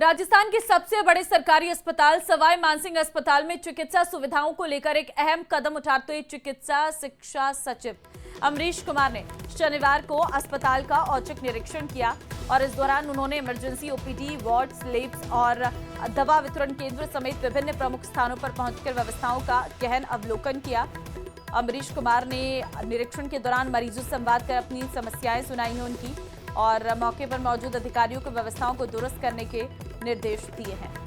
राजस्थान के सबसे बड़े सरकारी अस्पताल सवाई मानसिंह अस्पताल में चिकित्सा सुविधाओं को लेकर एक अहम कदम उठाते हुए चिकित्सा शिक्षा सचिव अमरीश कुमार ने शनिवार को अस्पताल का औचक निरीक्षण किया और इस दौरान उन्होंने इमरजेंसी ओपीडी, वार्ड्स, लैब्स और दवा वितरण केंद्र समेत विभिन्न प्रमुख स्थानों पर पहुंचकर व्यवस्थाओं का गहन अवलोकन किया। अमरीश कुमार ने निरीक्षण के दौरान मरीजों से संवाद कर अपनी समस्याएं सुनाई हैं उनकी और मौके पर मौजूद अधिकारियों को व्यवस्थाओं को दुरुस्त करने के निर्देश दिए हैं।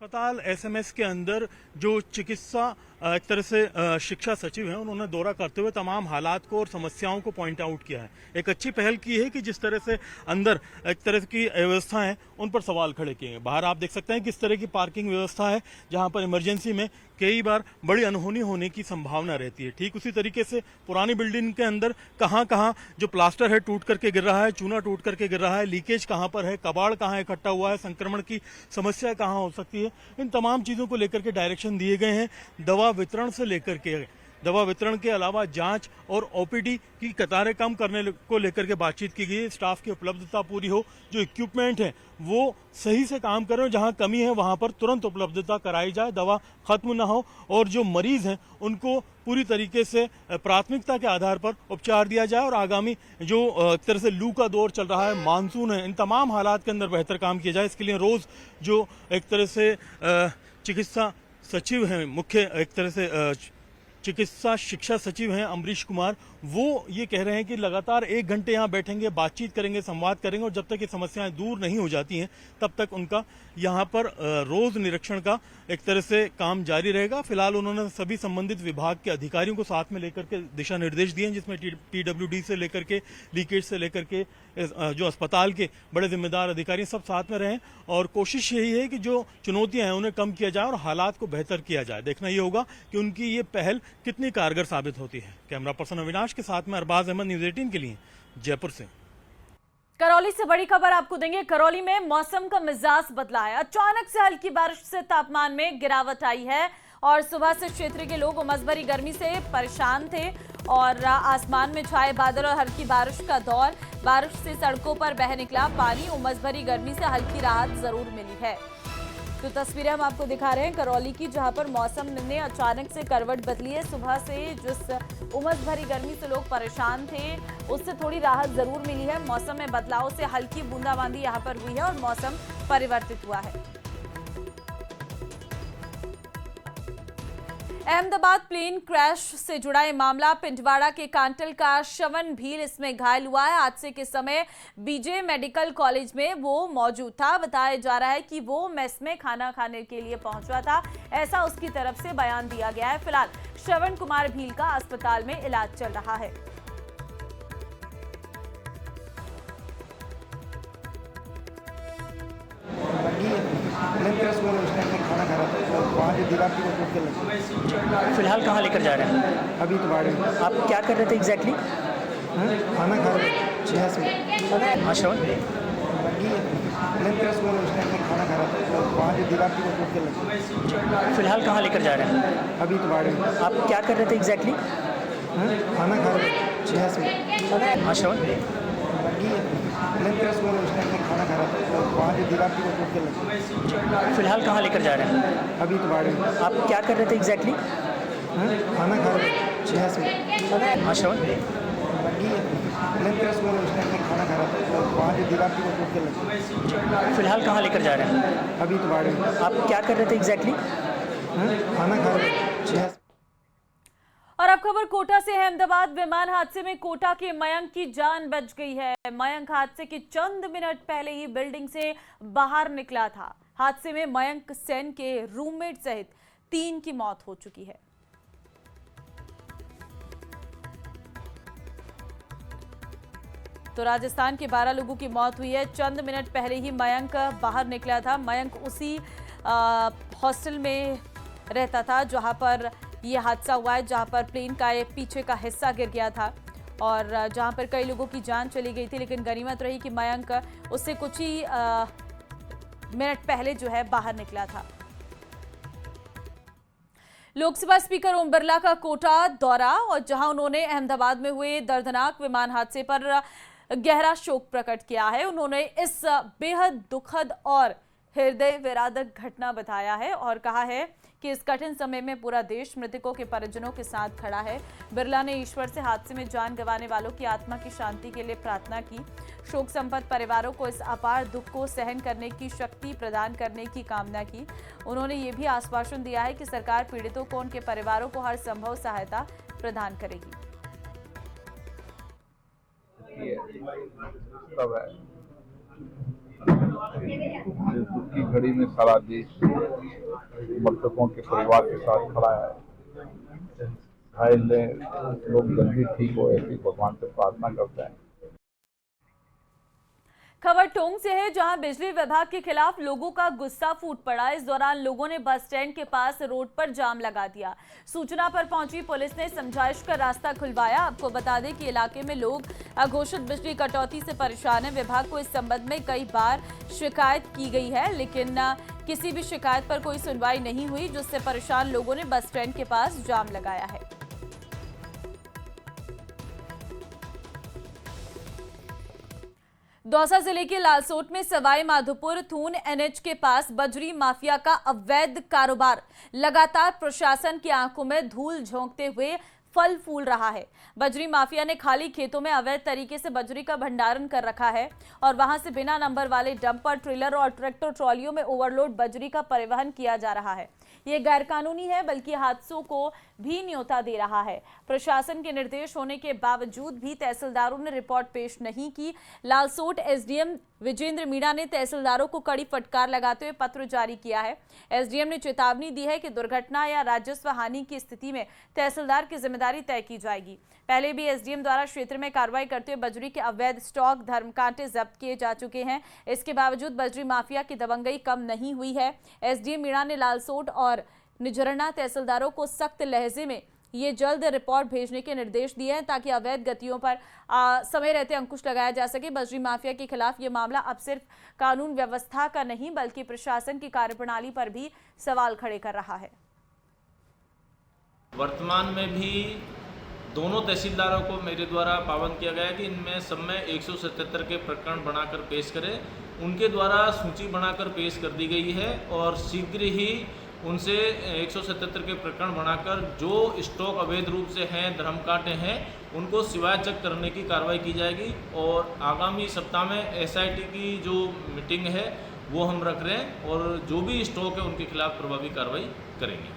अस्पताल एसएमएस के अंदर जो चिकित्सा एक तरह से शिक्षा सचिव हैं, उन्होंने दौरा करते हुए तमाम हालात को और समस्याओं को पॉइंट आउट किया है। एक अच्छी पहल की है कि जिस तरह से अंदर एक तरह की व्यवस्था है उन पर सवाल खड़े किए हैं। बाहर आप देख सकते हैं किस तरह की पार्किंग व्यवस्था है, जहां पर इमरजेंसी में कई बार बड़ी अनहोनी होने की संभावना रहती है। ठीक उसी तरीके से पुरानी बिल्डिंग के अंदर कहां कहां जो प्लास्टर है टूट करके गिर रहा है, चूना टूट करके गिर रहा है, लीकेज कहां पर है, कबाड़ कहां इकट्ठा हुआ है, संक्रमण की समस्या कहां हो सकती है, इन तमाम चीजों को लेकर के डायरेक्शन दिए गए हैं। दवा वितरण से लेकर के दवा वितरण के अलावा जांच और ओपीडी की कतारें कम करने को लेकर के बातचीत की गई। स्टाफ की उपलब्धता पूरी हो, जो इक्विपमेंट है वो सही से काम करें, जहां कमी है वहां पर तुरंत उपलब्धता कराई जाए, दवा खत्म ना हो और जो मरीज हैं उनको पूरी तरीके से प्राथमिकता के आधार पर उपचार दिया जाए और आगामी जो एक तरह से लू का दौर चल रहा है, मानसून है, इन तमाम हालात के अंदर बेहतर काम किया जाए। इसके लिए रोज जो एक तरह से चिकित्सा सचिव हैं, मुख्य एक तरह से चिकित्सा शिक्षा सचिव हैं अमरीश कुमार, वो ये कह रहे हैं कि लगातार 1 घंटे यहाँ बैठेंगे, बातचीत करेंगे, संवाद करेंगे और जब तक ये समस्याएं दूर नहीं हो जाती हैं तब तक उनका यहाँ पर रोज निरीक्षण का एक तरह से काम जारी रहेगा। फिलहाल उन्होंने सभी संबंधित विभाग के अधिकारियों को साथ में लेकर के दिशा निर्देश दिए हैं, जिसमें पीडब्ल्यूडी से लेकर के लीकेज से लेकर के जो अस्पताल के बड़े जिम्मेदार अधिकारी सब साथ में रहें और कोशिश यही है कि जो चुनौतियां हैं उन्हें कम किया जाए और हालात को बेहतर किया जाए। देखना ये होगा कि उनकी ये पहल कितनी कारगर साबित होती है। कैमरा पर्सन अविनाश के साथ में अरबाज अहमद, न्यूज़ 18 के लिए जयपुर से। करौली से बड़ी खबर आपको देंगे। करौली में मौसम का मिजाज बदला है। अचानक से हल्की बारिश से तापमान में गिरावट आई है और सुबह से क्षेत्र के लोग उमस भरी गर्मी से परेशान थे और आसमान में छाए बादल और हल्की बारिश का दौर। बारिश से सड़कों पर बह निकला पानी। उमस भरी गर्मी से हल्की राहत जरूर मिली है। तो तस्वीरें हम आपको दिखा रहे हैं करौली की, जहां पर मौसम ने अचानक से करवट बदली है। सुबह से जिस उमस भरी गर्मी से लोग परेशान थे उससे थोड़ी राहत जरूर मिली है। मौसम में बदलाव से हल्की बूंदाबांदी यहां पर हुई है और मौसम परिवर्तित हुआ है। अहमदाबाद प्लेन क्रैश से जुड़ा ये मामला पिंडवाड़ा के कांटल का श्रवण भील इसमें घायल हुआ है। हादसे के समय बीजे मेडिकल कॉलेज में वो मौजूद था। बताया जा रहा है कि वो मेस में खाना खाने के लिए पहुंचा था, ऐसा उसकी तरफ से बयान दिया गया है। फिलहाल श्रवण कुमार भील का अस्पताल में इलाज चल रहा है। खाना खा रहा था, वहाँ से दीवार की टूट के लगी। फिलहाल कहाँ लेकर जा रहे हैं? अभी तो बाड़ी में। आप क्या कर रहे थे एग्जैक्टली? खाना खा रहे थे 6 से। हाँ श्रवण, खाना खा रहा था, वहाँ से दीवार की टूट के लगी। फिलहाल कहाँ लेकर जा रहे हैं? अभी तो बाड़ी में। आप क्या कर रहे थे एग्जैक्टली? खाना खा रहे थे 6 से। हाँ श्रवण, खाना खा रहा था, वहाँ से दीवार की टूट के लगी। फिलहाल कहाँ लेकर जा रहे हैं? अभी तो बाड़ी में। आप क्या कर रहे थे एग्जैक्टली? खाना खा रहे थे 6 से। हाँ श्रवण, खाना खा रहा था, वहाँ से दीवार की टूट के लगी। फिलहाल कहाँ लेकर जा रहे हैं? अभी तो बाड़ी में। आप क्या कर रहे थे एग्जैक्टली? खाना खा रहे थे 6 से। और अब खबर कोटा से है। अहमदाबाद विमान हादसे में कोटा के मयंक की जान बच गई है। मयंक हादसे के चंद मिनट पहले ही बिल्डिंग से बाहर निकला था। हादसे में मयंक सेन के रूममेट सहित 3 की मौत हो चुकी है। तो राजस्थान के 12 लोगों की मौत हुई है। चंद मिनट पहले ही मयंक बाहर निकला था। मयंक उसी हॉस्टल में रहता था जहां पर ये हादसा हुआ है जहां पर प्लेन का ये पीछे का हिस्सा गिर गया था और जहां पर कई लोगों की जान चली गई थी, लेकिन गनीमत रही कि मयंक उससे कुछ ही मिनट पहले जो है बाहर निकला था। लोकसभा स्पीकर ओम बिरला का कोटा दौरा और जहां उन्होंने अहमदाबाद में हुए दर्दनाक विमान हादसे पर गहरा शोक प्रकट किया है। उन्होंने इस बेहद दुखद और हृदय विदारक घटना बताया है और कहा है कि इस कठिन समय में पूरा देश मृतकों के परिजनों के साथ खड़ा है। बिरला ने ईश्वर से हादसे में जान गंवाने वालों की आत्मा की शांति के लिए प्रार्थना की। शोक संपन्न परिवारों को इस अपार दुख को सहन करने की शक्ति प्रदान करने की कामना की। उन्होंने ये भी आश्वासन दिया है कि सरकार पीड़ितों को उनके परिवारों को हर संभव सहायता प्रदान करेगी। इस दुख की घड़ी में सारा देश मृतकों के परिवार के साथ खड़ा है। घायल लोग जल्दी ठीक हो ऐसी भगवान से प्रार्थना करते हैं। खबर टोंक से है जहां बिजली विभाग के खिलाफ लोगों का गुस्सा फूट पड़ा। इस दौरान लोगों ने बस स्टैंड के पास रोड पर जाम लगा दिया। सूचना पर पहुंची पुलिस ने समझाइश कर रास्ता खुलवाया। आपको बता दें कि इलाके में लोग अघोषित बिजली कटौती से परेशान हैं। विभाग को इस संबंध में कई बार शिकायत की गई है, लेकिन किसी भी शिकायत पर कोई सुनवाई नहीं हुई, जिससे परेशान लोगों ने बस स्टैंड के पास जाम लगाया है। दौसा जिले के लालसोट में सवाई माधोपुर थून एनएच के पास बजरी माफिया का अवैध कारोबार लगातार प्रशासन की आंखों में धूल झोंकते हुए फल फूल रहा है। बजरी माफिया ने खाली खेतों में अवैध तरीके से बजरी का भंडारण कर रखा है और वहां से बिना नंबर वाले डंपर, ट्रेलर और ट्रैक्टर ट्रॉलियों में ओवरलोड बजरी का परिवहन किया जा रहा है। ये गैरकानूनी है, बल्कि हादसों को भी न्योता दे रहा है। प्रशासन के निर्देश होने के बावजूद भी तहसीलदारों ने रिपोर्ट पेश नहीं की। लालसोट एसडीएम विजेंद्र मीणा ने तहसीलदारों को कड़ी फटकार लगाते हुए पत्र जारी किया है। एसडीएम ने चेतावनी दी है कि दुर्घटना या राजस्व हानि की स्थिति में तहसीलदार की जिम्मेदारी तय की जाएगी। पहले भी एसडीएम द्वारा क्षेत्र में कार्रवाई करते हुए बजरी के अवैध स्टॉक, धर्मकांटे जब्त किए जा चुके हैं। इसके बावजूद बजरी माफिया की दबंगई कम नहीं हुई है। एसडीएम मीणा ने लालसोट और निजरना तहसीलदारों को सख्त लहजे में ये जल्द रिपोर्ट भेजने के निर्देश दिए हैं ताकि अवैध गतियों पर समय रहते अंकुश लगाया जा सके। बजरी माफिया के खिलाफ ये मामला अब सिर्फ कानून व्यवस्था का नहीं, बल्कि प्रशासन की कार्यप्रणाली पर भी सवाल खड़े कर रहा है। वर्तमान में भी दोनों तहसीलदारों को मेरे द्वारा पाबंद किया गया है कि इनमें सब में 177 के प्रकरण बनाकर पेश करें। उनके द्वारा सूची बनाकर पेश कर दी गई है और शीघ्र ही उनसे 177 के प्रकरण बनाकर जो स्टॉक अवैध रूप से हैं, धर्मकांटे हैं, उनको शिकायत जब्त करने की कार्रवाई की जाएगी। और आगामी सप्ताह में एसआईटी की जो मीटिंग है वो हम रख रहे हैं और जो भी स्टॉक है उनके खिलाफ प्रभावी कार्रवाई करेंगे।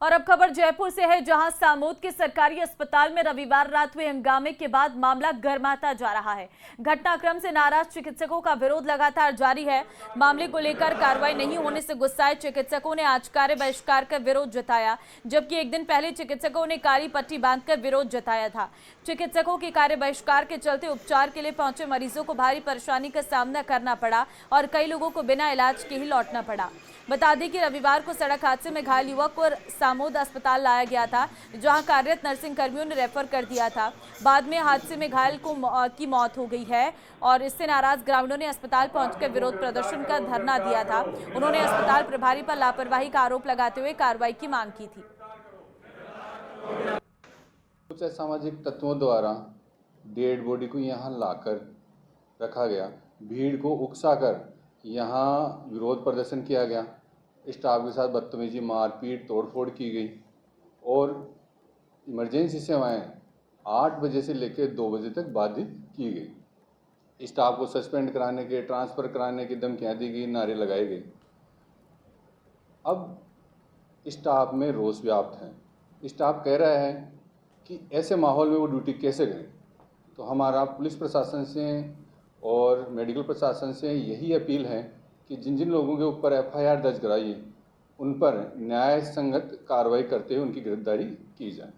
और अब खबर जयपुर से है जहां सामोद के सरकारी अस्पताल में रविवार रात हुए हंगामे के बाद मामला गर्माता जा रहा है। घटनाक्रम से नाराज चिकित्सकों का विरोध लगातार जारी है। मामले को लेकर कार्रवाई नहीं होने से गुस्साए चिकित्सकों ने आज कार्य बहिष्कार कर विरोध जताया, जबकि एक दिन पहले चिकित्सकों ने काली पट्टी बांधकर विरोध जताया था। चिकित्सकों के कार्य बहिष्कार के चलते उपचार के लिए पहुंचे मरीजों को भारी परेशानी का सामना करना पड़ा और कई लोगों को बिना इलाज के ही लौटना पड़ा। बता दें कि रविवार को सड़क हादसे में घायल युवक को सामोद अस्पताल लाया गया था, जहां कार्यरत नर्सिंग कर्मियों ने रेफर कर दिया था। बाद में हादसे में घायल की मौत हो गई है और इससे नाराज ग्रामीणों ने अस्पताल पहुंचकर विरोध प्रदर्शन कर धरना दिया था। उन्होंने अस्पताल प्रभारी पर लापरवाही का आरोप लगाते हुए कार्रवाई की मांग की थी। कुछ असामाजिक तत्वों द्वारा डेड बॉडी को यहां लाकर रखा गया, भीड़ को उकसाकर यहाँ विरोध प्रदर्शन किया गया, स्टाफ के साथ बदतमीजी, मारपीट, तोड़फोड़ की गई और इमरजेंसी सेवाएं 8 बजे से लेकर 2 बजे तक बाधित की गई। स्टाफ को सस्पेंड कराने के, ट्रांसफ़र कराने की धमकियाँ दी गई, नारे लगाए गए। अब स्टाफ में रोष व्याप्त है। स्टाफ कह रहा है कि ऐसे माहौल में वो ड्यूटी कैसे करें। तो हमारा पुलिस प्रशासन से और मेडिकल प्रशासन से यही अपील है कि जिन जिन लोगों के ऊपर एफआईआर दर्ज कराई है उन पर न्याय संगत कार्रवाई करते हुए उनकी गिरफ्तारी की जाए।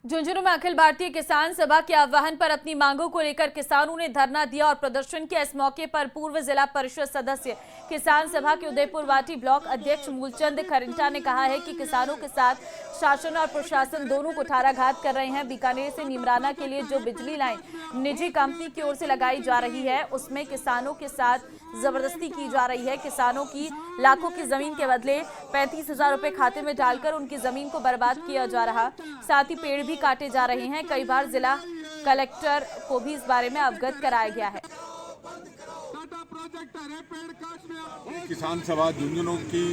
झुंझुनू में अखिल भारतीय किसान सभा के आह्वान पर अपनी मांगों को लेकर किसानों ने धरना दिया और प्रदर्शन किया। इस मौके पर पूर्व जिला परिषद सदस्य किसान सभा के उदयपुर वाटी ब्लॉक अध्यक्ष मूलचंद खरिंटा ने कहा है कि किसानों के साथ शासन और प्रशासन दोनों कुठाराघात कर रहे हैं। बीकानेर से नीमराना के लिए जो बिजली लाइन निजी कंपनी की ओर से लगाई जा रही है उसमें किसानों के साथ जबरदस्ती की जा रही है। किसानों की लाखों की जमीन के बदले 35,000 रुपए खाते में डालकर उनकी जमीन को बर्बाद किया जा रहा, साथ ही पेड़ भी काटे जा रहे हैं। कई बार जिला कलेक्टर को भी इस बारे में अवगत कराया गया है। किसान सभा झुंझुनू की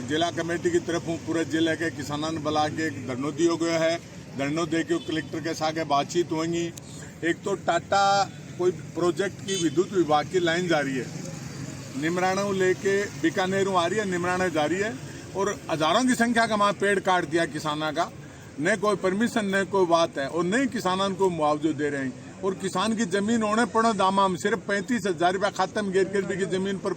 जिला कमेटी की तरफ पूरे जिले के किसानों ने बुला के धरना दिया गया है। धरना दे के कलेक्टर के साथ बातचीत होंगी। एक तो टाटा कोई प्रोजेक्ट की विद्युत विभाग की लाइन जा रही है, निमराना लेके बीकानेर आ रही है, निमराना जा रही है और हजारों की संख्या का वहाँ पेड़ काट दिया किसानों का। न कोई परमिशन न कोई बात है और नहीं किसानों को मुआवजा दे रहे हैं। और किसान की जमीन होने पड़ो दामा सिर्फ 35,000 रुपया खाते में गिर की जमीन पर